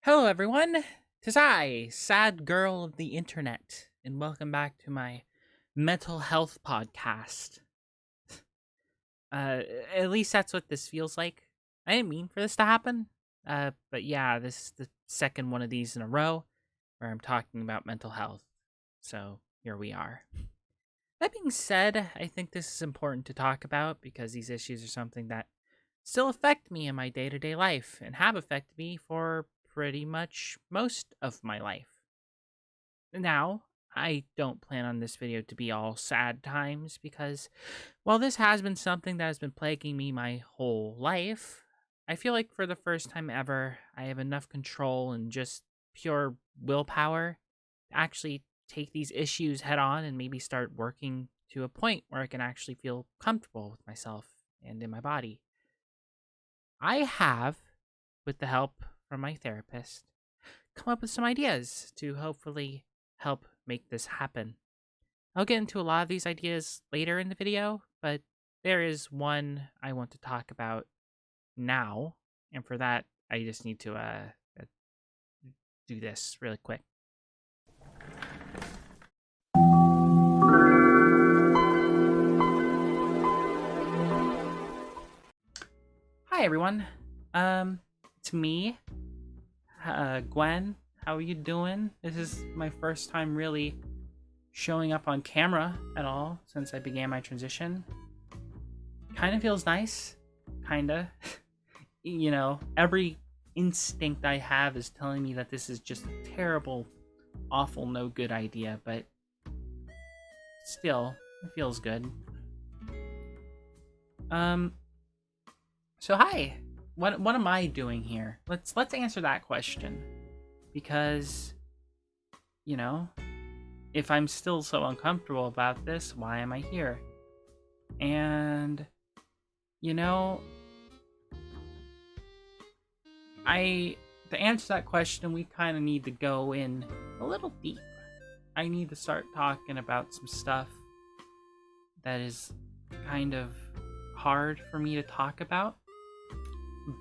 Hello, everyone. 'Tis I, sad girl of the internet, and welcome back to my mental health podcast. Uh, at least that's what this feels like. I didn't mean for this to happen. But yeah, this is the second one of these in a row where I'm talking about mental health. So here we are. That being said, I think this is important to talk about because these issues are something that still affect me in my day to day life and have affected me for pretty much most of my life. Now, I don't plan on this video to be all sad times because while this has been something that has been plaguing me my whole life, I feel like for the first time ever, I have enough control and just pure willpower to actually take these issues head on and maybe start working to a point where I can actually feel comfortable with myself and in my body. I have, with the help from my therapist, come up with some ideas to hopefully help make this happen. I'll get into a lot of these ideas later in the video, but there is one I want to talk about now, and for that, I just need to do this really quick. Hi everyone. It's me, Gwen. How are you doing? This is my first time really showing up on camera at all since I began my transition. Kind of feels nice. Kinda. Every instinct I have is telling me that this is just a terrible, awful, no good idea, but still, it feels good. Um, so hi. What am I doing here? Let's answer that question. Because, you know, if I'm still so uncomfortable about this, why am I here? And you know, to answer that question, we kind of need to go in a little deep. I need to start talking about some stuff that is kind of hard for me to talk about,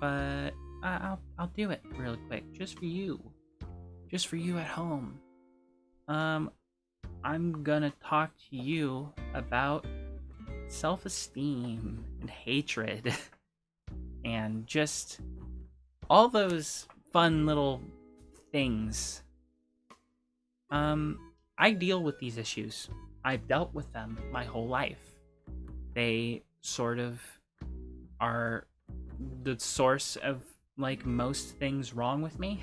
but I'll do it real quick, just for you at home. I'm gonna talk to you about self-esteem and hatred, and just all those fun little things. I deal with these issues. I've dealt with them my whole life. They sort of are the source of like most things wrong with me.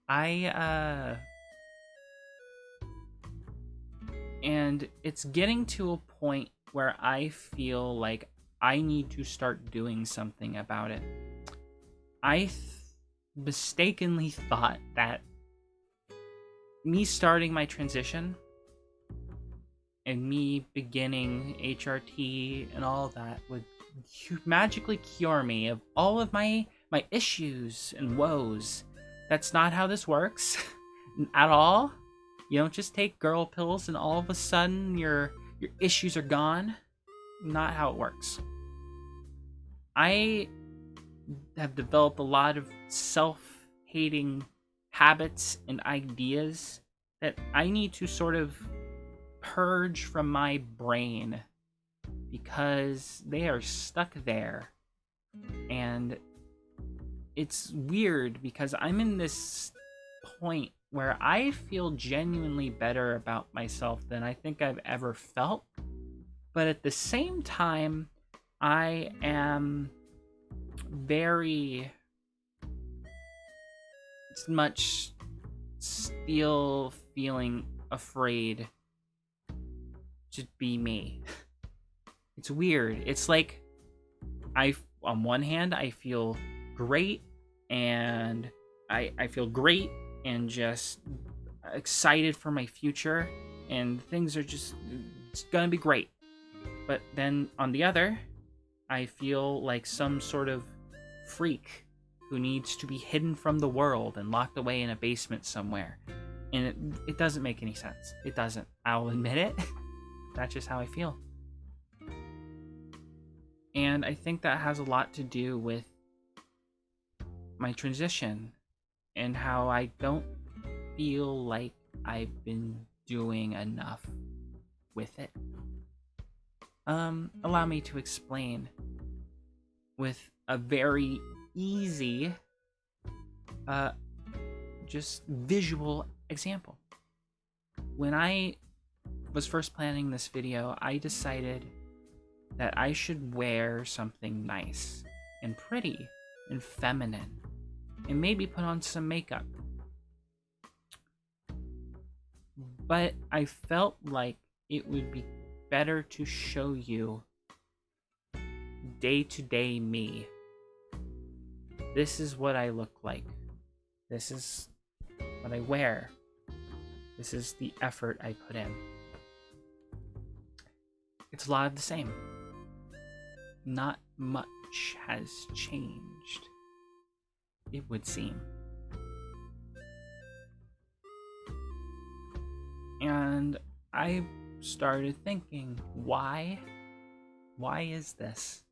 I and it's getting to a point where I feel like I need to start doing something about it. I mistakenly thought that me starting my transition and me beginning HRT and all of that would magically cure me of all of my issues and woes. That's not how this works at all. You don't just take girl pills and all of a sudden your issues are gone. Not how it works. I have developed a lot of self-hating habits and ideas that I need to sort of purge from my brain because they are stuck there. And it's weird because I'm in this point where I feel genuinely better about myself than I think I've ever felt. But at the same time, I am very much still feeling afraid to be me. It's weird. It's like on one hand, I feel great and I feel great and just excited for my future and things are just, it's gonna be great. But then on the other, I feel like some sort of freak who needs to be hidden from the world and locked away in a basement somewhere. And it doesn't make any sense. It doesn't. I'll admit it. That's just how I feel. And I think that has a lot to do with my transition and how I don't feel like I've been doing enough with it. Allow me to explain with a very easy, just visual example. When I was first planning this video, I decided that I should wear something nice and pretty and feminine and maybe put on some makeup. But I felt like it would be better to show you day-to-day me. This is what I look like. This is what I wear. This is the effort I put in. It's a lot of the same. Not much has changed, it would seem. And I started thinking, why? Why is this?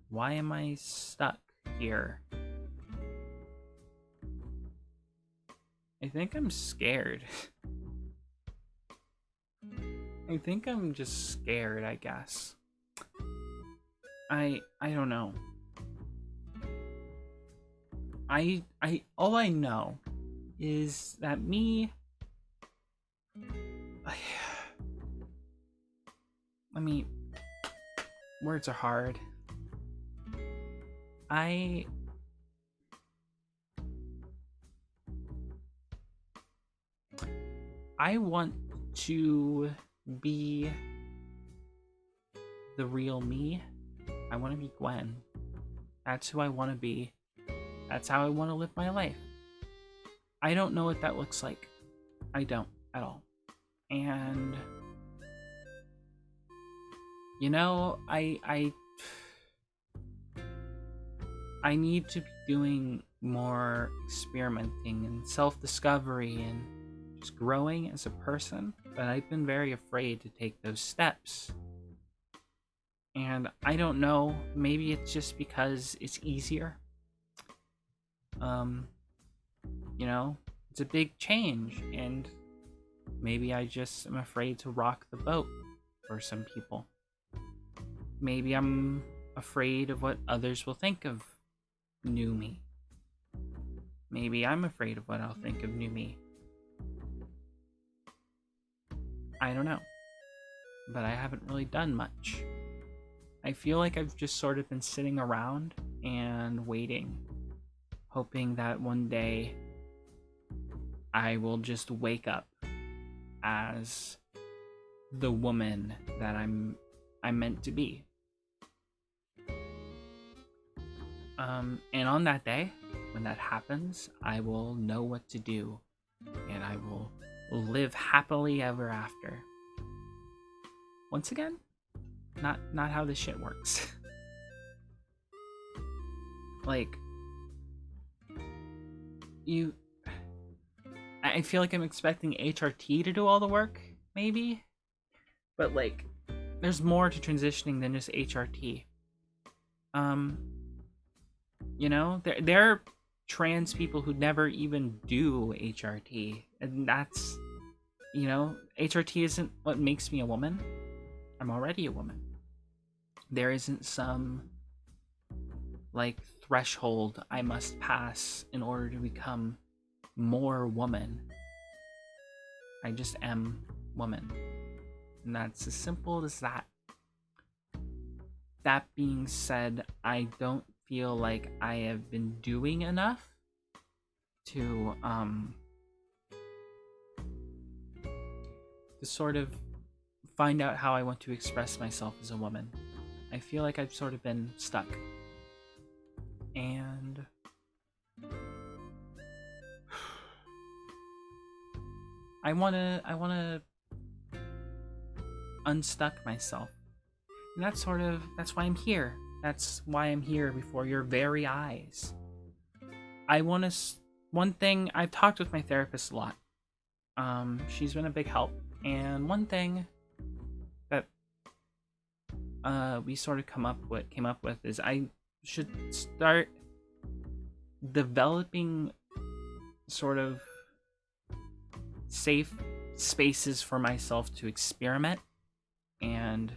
Why am I stuck here? I think I'm scared. I think I'm just scared, I guess. I don't know. All I know is that me, I mean, words are hard. I want to be the real me. I want to be Gwen. That's who I want to be. That's how I want to live my life. I don't know what that looks like. I don't at all. And you know, I need to be doing more experimenting and self-discovery and just growing as a person, but I've been very afraid to take those steps. And I don't know, maybe it's just because it's easier. You know, it's a big change, and maybe I just am afraid to rock the boat for some people. Maybe I'm afraid of what others will think of new me. Maybe I'm afraid of what I'll think of new me. I don't know. But I haven't really done much. I feel like I've just sort of been sitting around and waiting, hoping that one day I will just wake up as the woman that I'm meant to be. And on that day, when that happens, I will know what to do, and I will live happily ever after. Once again, not how this shit works. Like, I feel like I'm expecting HRT to do all the work, maybe? But like, there's more to transitioning than just HRT. You know, there are trans people who never even do HRT, and that's, you know, HRT isn't what makes me a woman. I'm already a woman. There isn't some like threshold I must pass in order to become more woman. I just am woman, and that's as simple as that. That being said, I don't feel like I have been doing enough to sort of find out how I want to express myself as a woman. I feel like I've sort of been stuck. And I wanna unstuck myself. And that's why I'm here. That's why I'm here before your very eyes. One thing, I've talked with my therapist a lot. She's been a big help. And one thing that we sort of came up with is I should start developing sort of safe spaces for myself to experiment and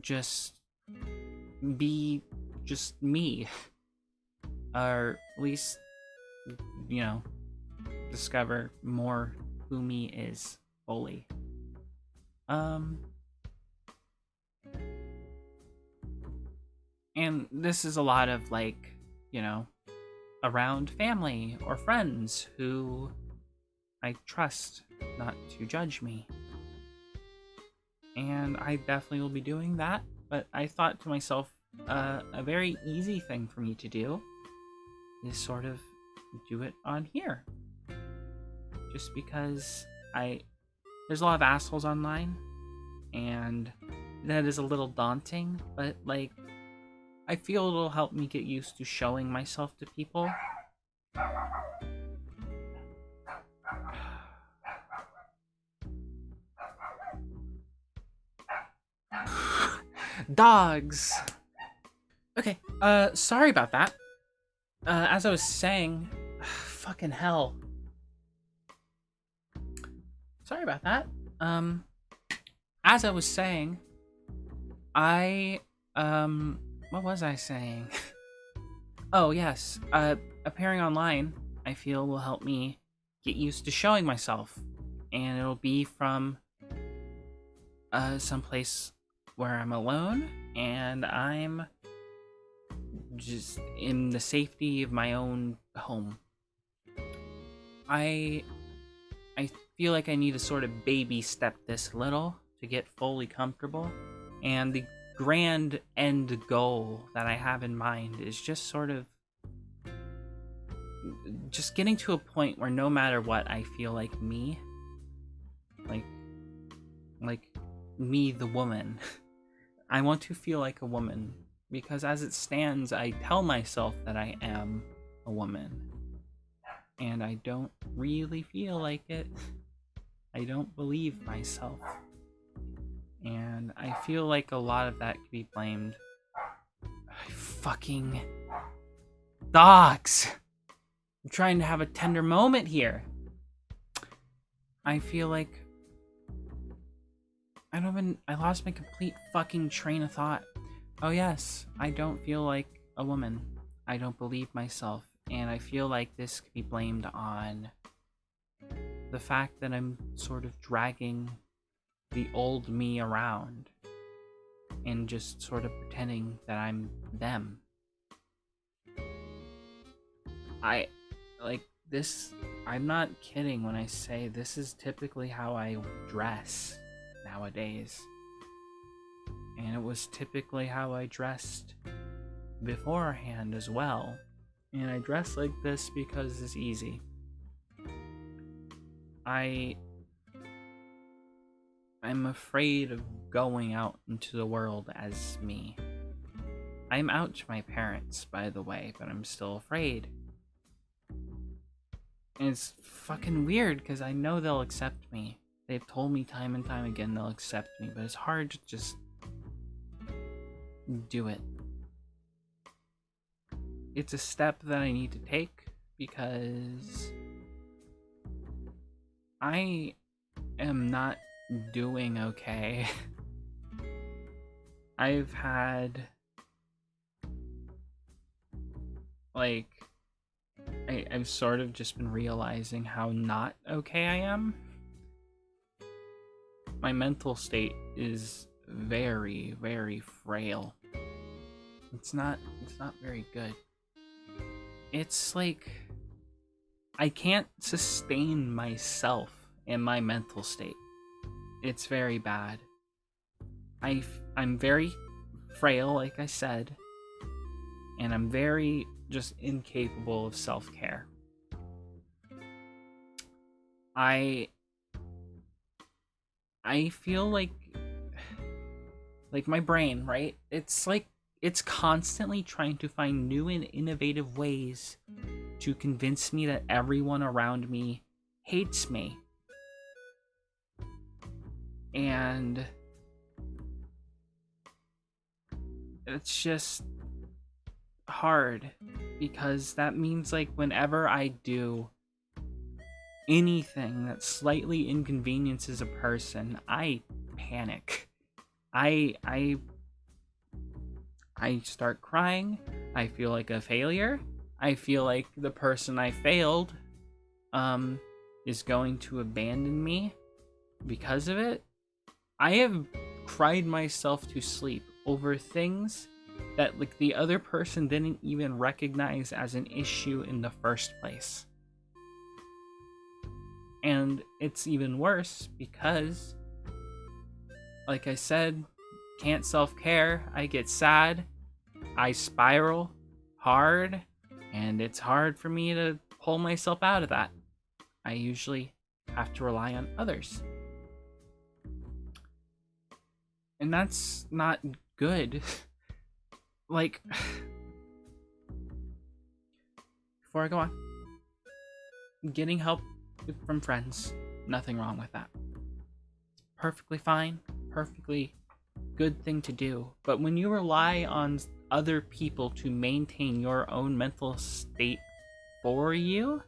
just be just me, or at least, you know, discover more who me is fully. Um, and this is a lot of like, you know, around family or friends who I trust not to judge me. And I definitely will be doing that, but I thought to myself, a very easy thing for me to do is sort of do it on here. Just because there's a lot of assholes online, and that is a little daunting, but like, I feel it'll help me get used to showing myself to people. Dogs. Okay, sorry about that. As I was saying, fucking hell. Sorry about that. As I was saying, what was I saying? Oh, yes. Appearing online, I feel will help me get used to showing myself. And it'll be from, someplace where I'm alone and I'm just in the safety of my own home. I feel like I need to sort of baby step this little to get fully comfortable. And the grand end goal that I have in mind is just sort of just getting to a point where no matter what, I feel like me. Like me, the woman. I want to feel like a woman, because as it stands, I tell myself that I am a woman. And I don't really feel like it. I don't believe myself. And I feel like a lot of that could be blamed. Fucking dogs! I'm trying to have a tender moment here. I feel like I lost my complete fucking train of thought. Oh yes, I don't feel like a woman. I don't believe myself. And I feel like this could be blamed on the fact that I'm sort of dragging the old me around and just sort of pretending that I'm them. I'm not kidding when I say this is typically how I dress nowadays. And it was typically how I dressed beforehand as well. And I dress like this because it's easy. I'm afraid of going out into the world as me. I'm out to my parents, by the way, but I'm still afraid. And it's fucking weird because I know they'll accept me. They've told me time and time again they'll accept me, but it's hard to just do it. It's a step that I need to take because I am not doing okay. I've had I've sort of just been realizing how not okay I am. My mental state is very, very frail. It's not very good. It's like I can't sustain myself in my mental state. It's very bad. I'm very frail, like I said, and I'm very just incapable of self-care. I feel like my brain, right? It's like it's constantly trying to find new and innovative ways to convince me that everyone around me hates me. And it's just hard because that means like whenever I do anything that slightly inconveniences a person, I panic. I start crying. I feel like a failure. I feel like the person I failed is going to abandon me because of it. I have cried myself to sleep over things that like the other person didn't even recognize as an issue in the first place. And it's even worse because, like I said, can't self-care. I get sad, I spiral hard, and it's hard for me to pull myself out of that. I usually have to rely on others. And that's not good. Like, before I go on, getting help from friends, nothing wrong with that. Perfectly fine, perfectly good thing to do. But when you rely on other people to maintain your own mental state for you,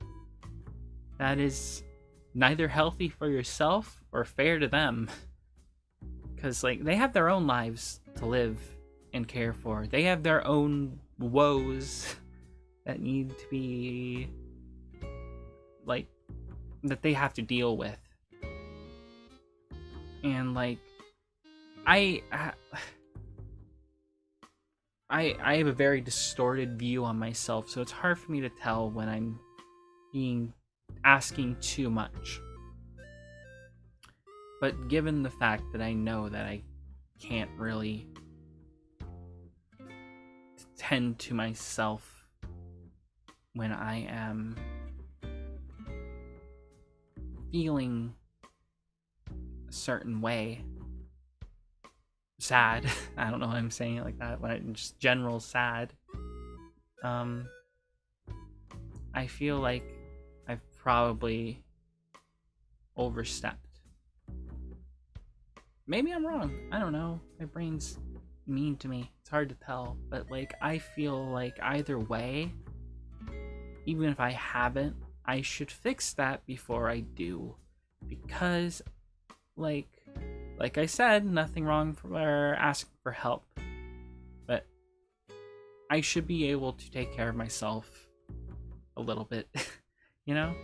that is neither healthy for yourself or fair to them. Because, like, they have their own lives to live and care for. They have their own woes that need to be, like, that they have to deal with. And, like, I have a very distorted view on myself, so it's hard for me to tell when I'm asking too much. But given the fact that I know that I can't really tend to myself when I am feeling a certain way, sad. I don't know why I'm saying it like that. When I'm just general sad. I feel like I've probably overstepped. Maybe I'm wrong. I don't know. My brain's mean to me. It's hard to tell. But like, I feel like either way, even if I haven't, I should fix that before I do. Because, like I said, nothing wrong for asking for help. But I should be able to take care of myself a little bit, you know?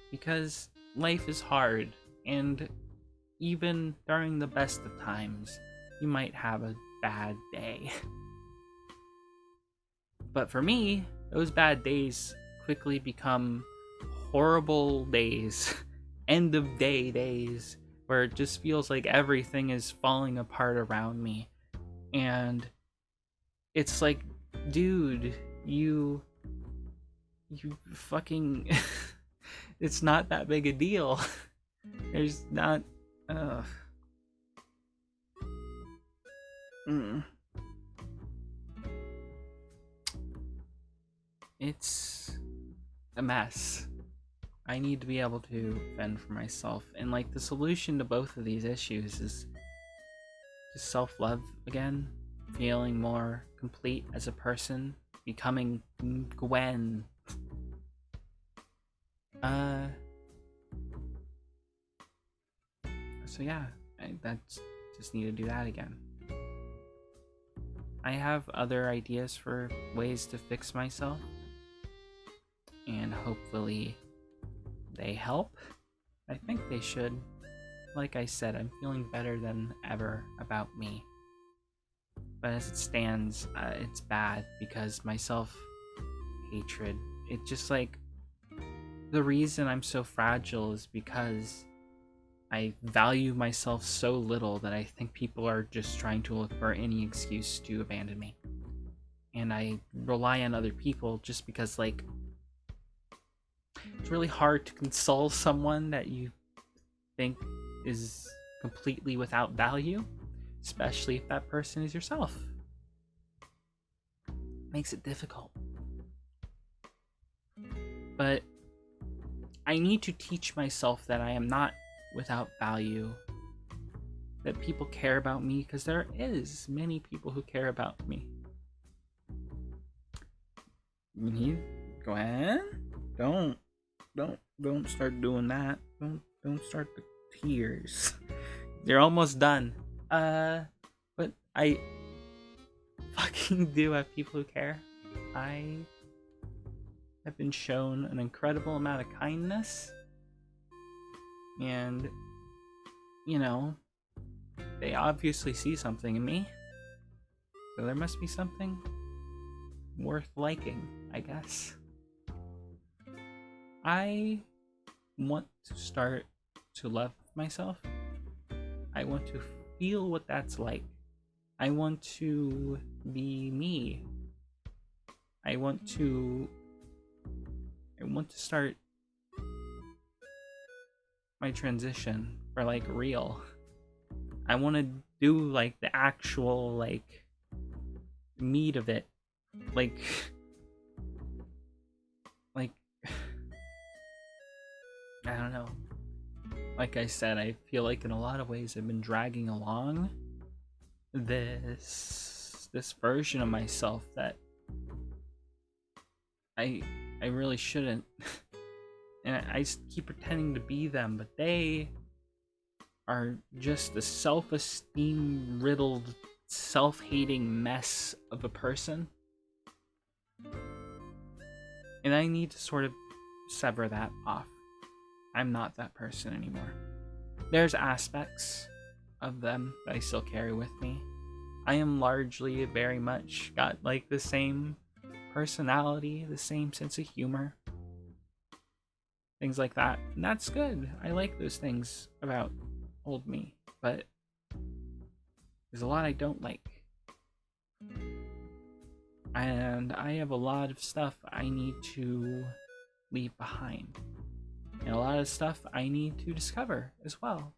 Because life is hard, and even during the best of times, you might have a bad day. But for me, those bad days quickly become horrible days, end of day days, where it just feels like everything is falling apart around me. And it's like, dude, you fucking it's not that big a deal. There's not It's a mess. I need to be able to fend for myself. And like, the solution to both of these issues is just self-love again, feeling more complete as a person, becoming Gwen. So yeah, that's just need to do that again. I have other ideas for ways to fix myself, and hopefully they help. I think they should. Like I said, I'm feeling better than ever about me. But as it stands, it's bad because my self-hatred, it just like, the reason I'm so fragile is because I value myself so little that I think people are just trying to look for any excuse to abandon me. And I rely on other people just because, like, it's really hard to console someone that you think is completely without value, especially if that person is yourself. Makes it difficult. But I need to teach myself that I am not without value, that people care about me, because there is many people who care about me. He, Gwen, don't start doing that. Don't start the tears. You're almost done. But I fucking do have people who care. I have been shown an incredible amount of kindness, and you know, they obviously see something in me, so there must be something worth liking, I guess. I want to start to love myself. I want to feel what that's like. I want to be me. I want to start my transition for like real. I want to do like the actual like meat of it. Like I don't know. Like I said, I feel like in a lot of ways I've been dragging along this version of myself that I really shouldn't. And I keep pretending to be them, but they are just the self-esteem riddled, self-hating mess of a person. And I need to sort of sever that off. I'm not that person anymore. There's aspects of them that I still carry with me. I am largely very much got like the same personality, the same sense of humor, things like that. And that's good. I like those things about old me, but there's a lot I don't like. And I have a lot of stuff I need to leave behind. And a lot of stuff I need to discover as well.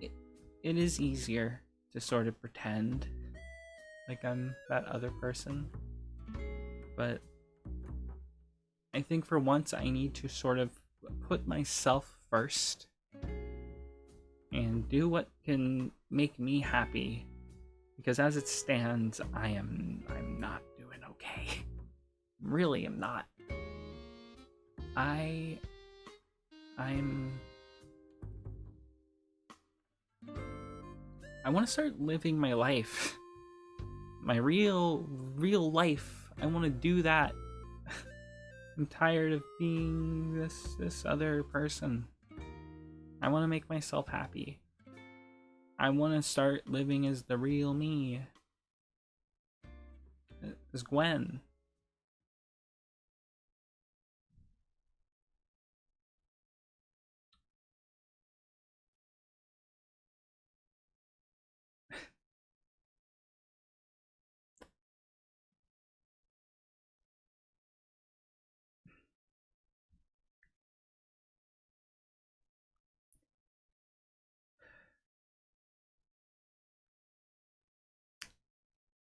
It is easier to sort of pretend like I'm that other person. But I think for once I need to sort of put myself first and do what can make me happy. Because as it stands, I'm not doing okay. Really am not. I want to start living my life. My real life. I want to do that. I'm tired of being this other person. I want to make myself happy. I want to start living as the real me. As Gwen.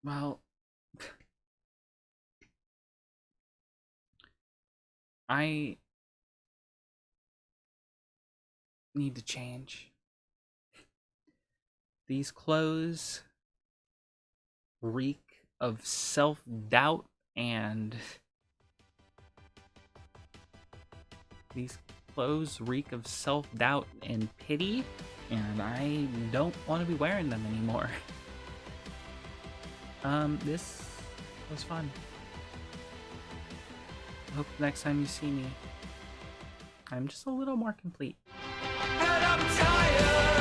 Well, I need to change. These clothes reek of self-doubt and pity, and I don't want to be wearing them anymore. This was fun. I hope next time you see me, I'm just a little more complete. And I'm tired.